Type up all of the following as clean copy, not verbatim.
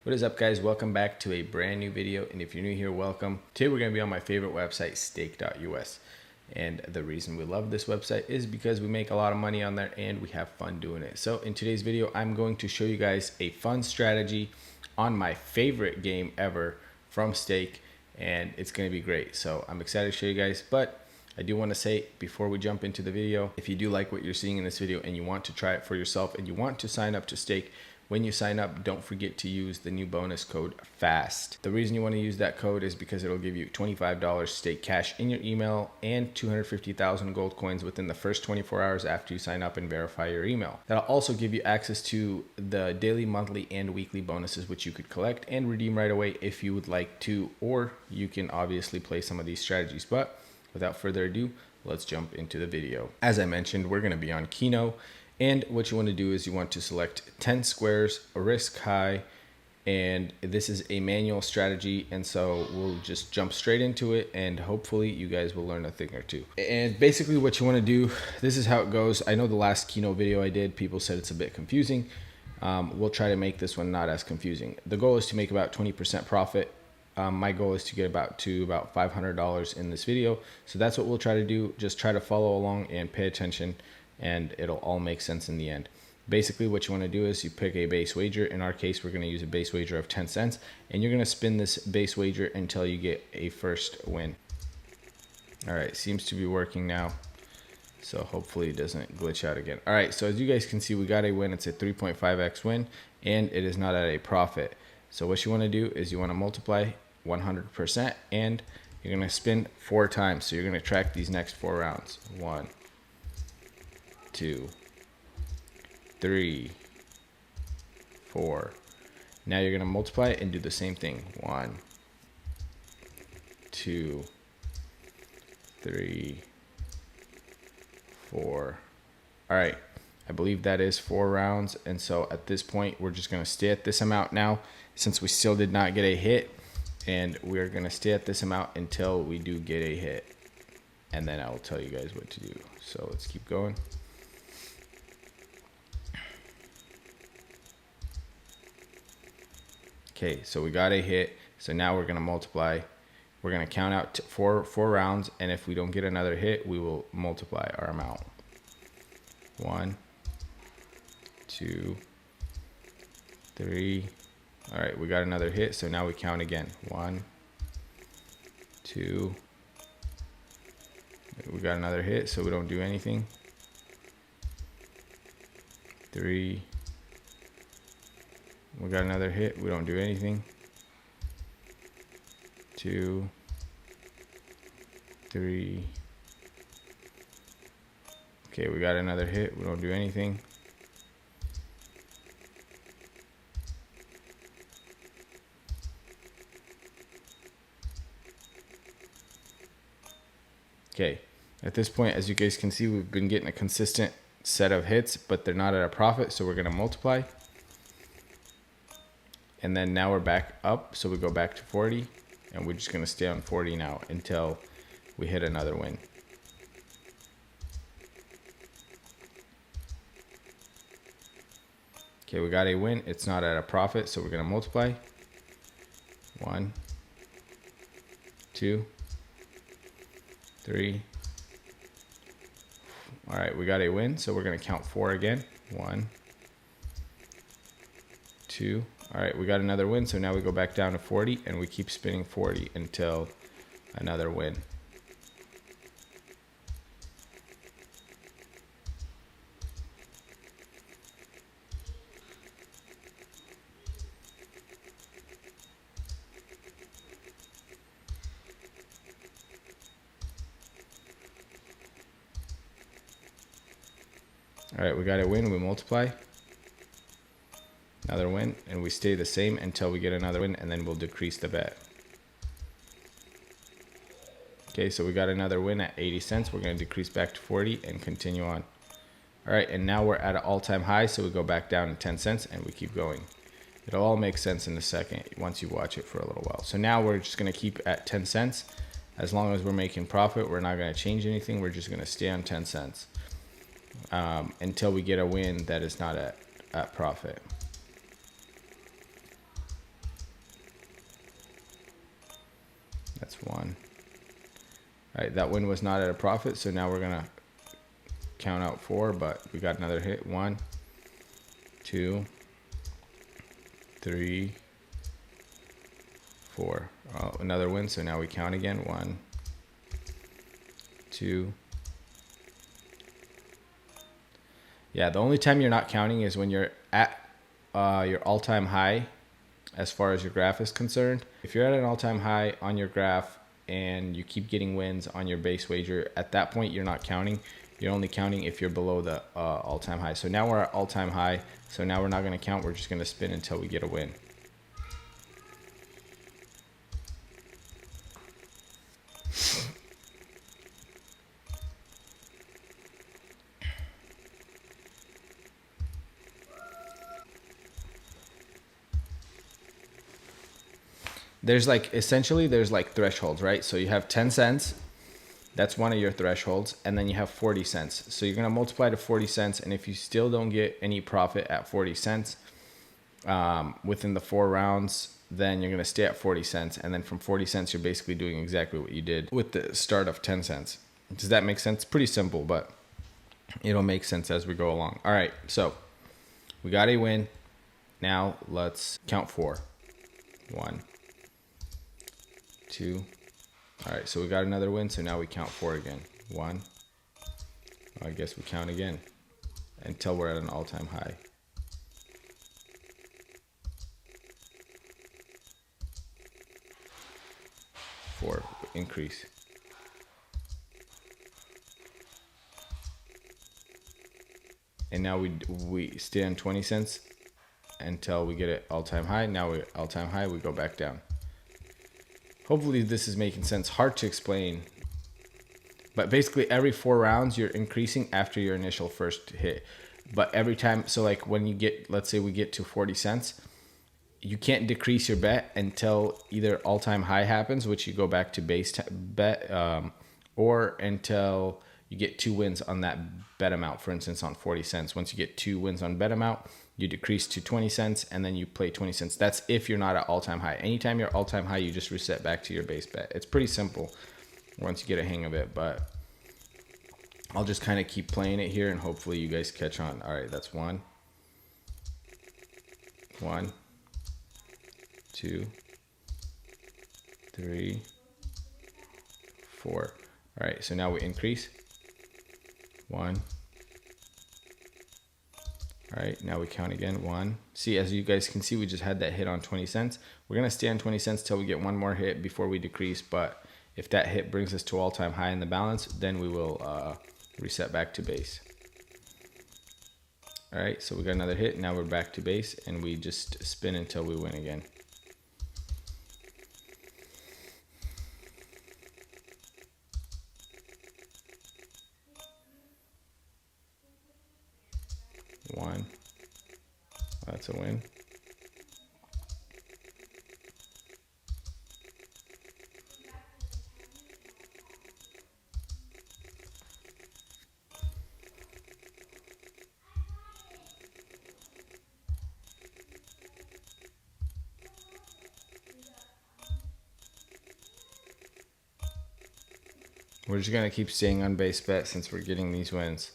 What is up, guys? Welcome back to a brand new video, and if you're new here, welcome. Today we're going to be on my favorite website, stake.us, and the reason we love this website is because we make a lot of money on there and we have fun doing it. So in today's video, I'm going to show you guys a fun strategy on my favorite game ever from Stake, and it's going to be great. So I'm excited to show you guys, but I do want to say before we jump into the video, if you do like what you're seeing in this video and you want to try it for yourself and you want to sign up to Stake, when you sign up, don't forget to use the new bonus code FAST. The reason you want to use that code is because it'll give you $25 stake cash in your email and 250,000 gold coins within the first 24 hours after you sign up and verify your email. That'll also give you access to the daily, monthly, and weekly bonuses, which you could collect and redeem right away if you would like to, or you can obviously play some of these strategies. But without further ado, let's jump into the video. As I mentioned, we're going to be on KENO. And what you want to do is you want to select 10 squares, a risk high, and this is a manual strategy. And so we'll just jump straight into it and hopefully you guys will learn a thing or two. And basically what you want to do, this is how it goes. I know the last KENO video I did, people said it's a bit confusing. We'll try to make this one not as confusing. The goal is to make about 20% profit. My goal is to get about $500 in this video. So that's what we'll try to do. Just try to follow along and pay attention, and it'll all make sense in the end. Basically what you want to do is you pick a base wager. In our case, we're going to use a base wager of 10 cents, and you're going to spin this base wager until you get a first win. All right, seems to be working now, so hopefully it doesn't glitch out again. All right, so as you guys can see, we got a win. It's a 3.5x win, and it is not at a profit. So what you want to do is you want to multiply 100%, and you're going to spin 4 times. So you're going to track these next 4 rounds. 1, 2, 3, 4. Now you're going to multiply it and do the same thing. 1, 2, 3, 4. All right, I believe that is 4 rounds, and so at this point we're just going to stay at this amount now since we still did not get a hit, and we're going to stay at this amount until we do get a hit, and then I will tell you guys what to do. So let's keep going. Okay, so we got a hit. So now we're going to multiply. We're going to count out to four rounds, and if we don't get another hit, we will multiply our amount. 1, 2, 3. All right, we got another hit, so now we count again. 1, 2. We got another hit, so we don't do anything. 3. We got another hit, we don't do anything. 2, 3. Okay, we got another hit, we don't do anything. 'Kay, at this point, as you guys can see, we've been getting a consistent set of hits, but they're not at a profit, so we're going to multiply. And then now we're back up, so we go back to 40, and we're just going to stay on 40 now until we hit another win. Okay, we got a win. It's not at a profit, so we're going to multiply. 1, 2, 3. All right, we got a win, so we're going to count 4 again. 1, 2. All right, we got another win, so now we go back down to 40, and we keep spinning 40 until another win. All right, we got a win, we multiply. Another win, and we stay the same until we get another win, and then we'll decrease the bet. Okay, so we got another win at 80 cents. We're going to decrease back to 40 and continue on. All right, and now we're at an all-time high, so we go back down to 10 cents and we keep going. It'll all make sense in a second once you watch it for a little while. So now we're just going to keep at 10 cents. As long as we're making profit, we're not going to change anything. We're just going to stay on 10 cents until we get a win that is not at profit. That's 1. All right, that win was not at a profit, so now we're gonna count out 4, but we got another hit. 1, 2, 3, 4. Oh, another win, so now we count again. 1, 2. Yeah, the only time you're not counting is when you're at your all-time high as far as your graph is concerned. If you're at an all-time high on your graph and you keep getting wins on your base wager, at that point you're not counting. You're only counting if you're below the all-time high. So now we're at all-time high, so now we're not going to count. We're just going to spin until we get a win. There's like, essentially there's like thresholds, right? So you have 10 cents. That's one of your thresholds. And then you have 40 cents. So you're going to multiply to 40 cents. And if you still don't get any profit at 40 cents within the 4 rounds, then you're going to stay at 40 cents. And then from 40 cents, you're basically doing exactly what you did with the start of 10 cents. Does that make sense? Pretty simple, but it'll make sense as we go along. All right. So we got a win. Now let's count 4. 1, 2. All right, so we got another win, so now we count 4 again. 1. I guess we count again until we're at an all-time high. 4, increase. And now we stay on 20 cents until we get it all-time high. Now we're all-time high, we go back down. Hopefully this is making sense. Hard to explain. But basically every 4 rounds you're increasing after your initial first hit. But every time, so like when you get, let's say we get to 40 cents, you can't decrease your bet until either all-time high happens, which you go back to base bet, or until you get 2 wins on that bet amount. For instance, on 40 cents, once you get 2 wins on bet amount, you decrease to 20 cents and then you play 20 cents. That's if you're not at all-time high. Anytime you're all-time high, you just reset back to your base bet. It's pretty simple once you get a hang of it, but I'll just kind of keep playing it here and hopefully you guys catch on. All right, that's 1, 1, 2, 3, 4. All right, so now we increase. 1. All right, now we count again. 1. See, as you guys can see, we just had that hit on 20 cents. We're going to stay on 20 cents till we get one more hit before we decrease. But if that hit brings us to all-time high in the balance, then we will reset back to base. All right, so we got another hit. Now we're back to base, and we just spin until we win again. One. That's a win. We're just going to keep staying on base bet since we're getting these wins.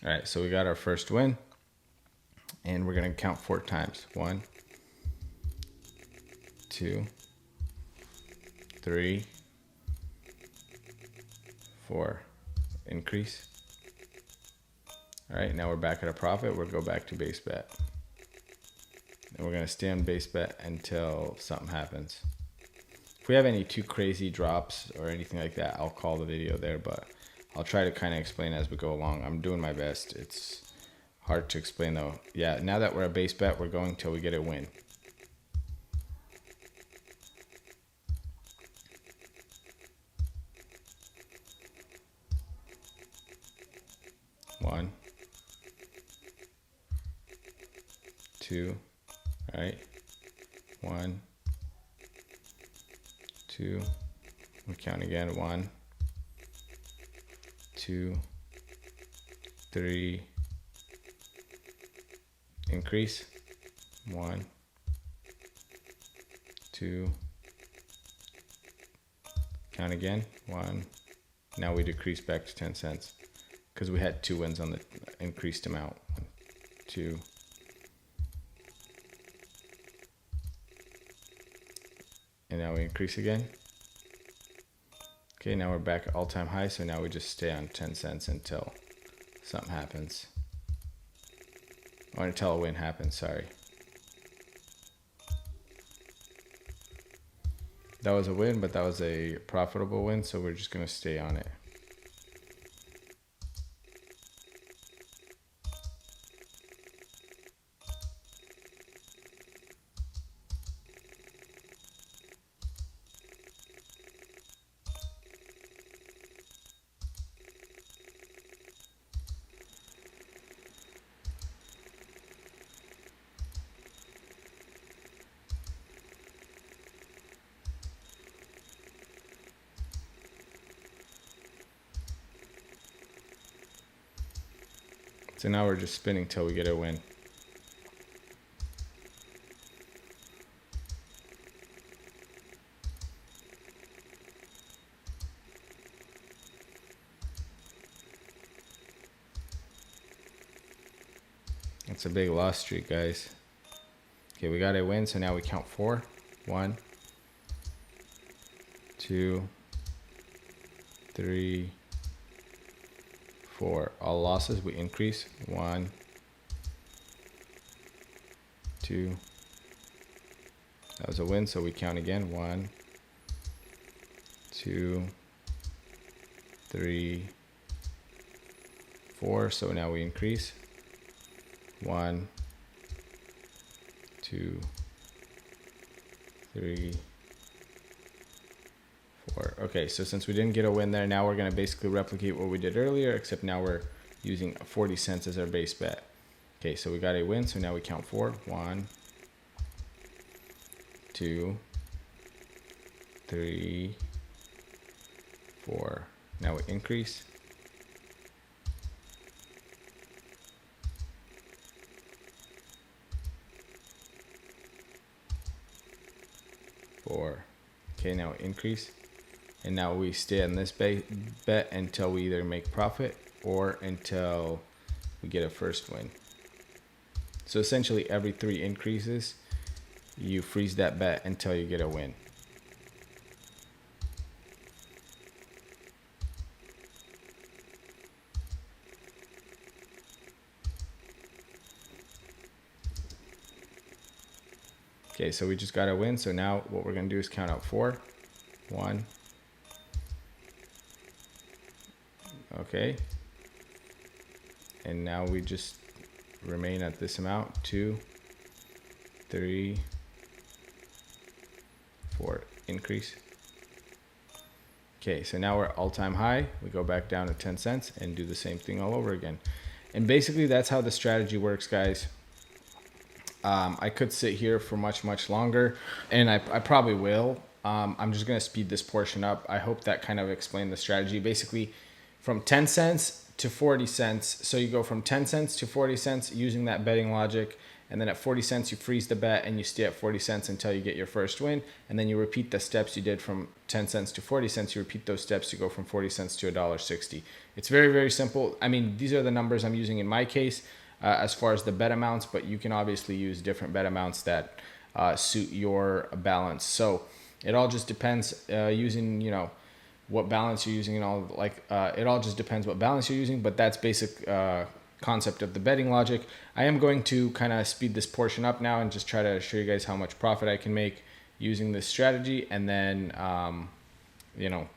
All right, so we got our first win, and we're gonna count 4 times. 1, 2, 3, 4. Increase. All right, now we're back at a profit. We'll go back to base bet. And we're gonna stay on base bet until something happens. we have any too crazy drops or anything like that, I'll call the video there, but I'll try to kind of explain as we go along. I'm doing my best. It's hard to explain though. Yeah, now that we're a base bet, we're going till we get a win. One, two, all right, 1, 2, we count again, 1, 2, 3, increase, 1, 2, count again, 1, now we decrease back to 10 cents because we had 2 wins on the increased amount, 1, 2, and now we increase again. Okay, now we're back at all-time high, so now we just stay on 10 cents until something happens. Or until a win happens, sorry. That was a win, but that was a profitable win, so we're just going to stay on it. So now we're just spinning till we get a win. It's a big loss streak, guys. Okay, we got a win, so now we count 4. 1, 2, 3, 4. All losses, we increase. 1, 2. That was a win, so we count again. 1, 2, 3, 4. So now we increase. 1, 2, 3, 4. Okay, so since we didn't get a win there, now we're going to basically replicate what we did earlier, except now we're using 40 cents as our base bet. Okay, so we got a win, so now we count 4. 1, 2, 3, 4. Now we increase. 4. Okay, now increase. And now we stay on this bet until we either make profit or until we get a first win. So essentially every 3 increases, you freeze that bet until you get a win. Okay, so we just got a win. So now what we're going to do is count out 4. 1. Okay. And now we just remain at this amount. 2, 3, 4. Increase. Okay, so now we're all-time high. We go back down to 10 cents and do the same thing all over again. And basically that's how the strategy works, guys. I could sit here for much longer, and I probably will. I'm just going to speed this portion up. I hope that kind of explained the strategy. Basically, from 10 cents to 40 cents. So you go from 10 cents to 40 cents using that betting logic. And then at 40 cents, you freeze the bet and you stay at 40 cents until you get your first win. And then you repeat the steps you did from 10 cents to 40 cents. You repeat those steps to go from 40 cents to $1.60. It's very simple. I mean, these are the numbers I'm using in my case. As far as the bet amounts, but you can obviously use different bet amounts that suit your balance. So it all just depends using, you know, what balance you're using and all, like it all just depends what balance you're using, but that's basic concept of the betting logic. I am going to kind of speed this portion up now and just try to show you guys how much profit I can make using this strategy, and then you know,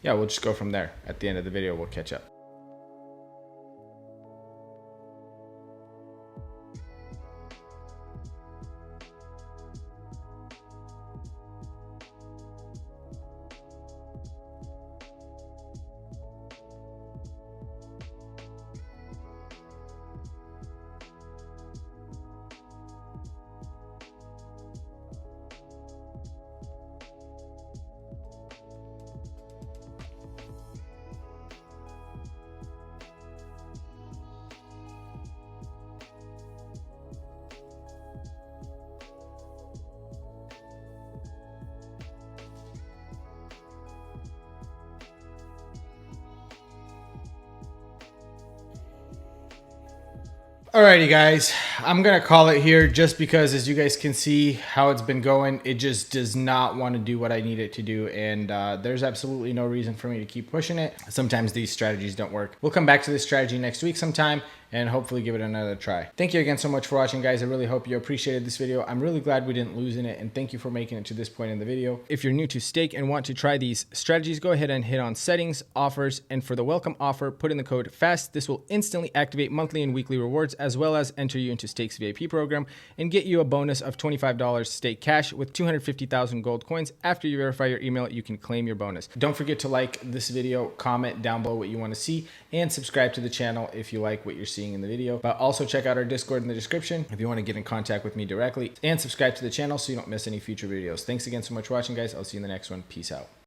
yeah, we'll just go from there. At the end of the video, we'll catch up. Alrighty guys, I'm gonna call it here just because, as you guys can see how it's been going, it just does not want to do what I need it to do, and there's absolutely no reason for me to keep pushing it. Sometimes these strategies don't work. We'll come back to this strategy next week sometime and hopefully give it another try. Thank you again so much for watching, guys. I really hope you appreciated this video. I'm really glad we didn't lose in it, and thank you for making it to this point in the video. If you're new to Stake and want to try these strategies, go ahead and hit on settings, offers, and for the welcome offer, put in the code FAST. This will instantly activate monthly and weekly rewards, as well as enter you into Stake's VIP program and get you a bonus of $25 Stake cash with 250,000 gold coins. After you verify your email, you can claim your bonus. Don't forget to like this video, comment down below what you want to see, and subscribe to the channel if you like what you're seeing in the video. But also check out our Discord in the description if you want to get in contact with me directly, and subscribe to the channel so you don't miss any future videos. Thanks again so much for watching, guys. I'll see you in the next one. Peace out.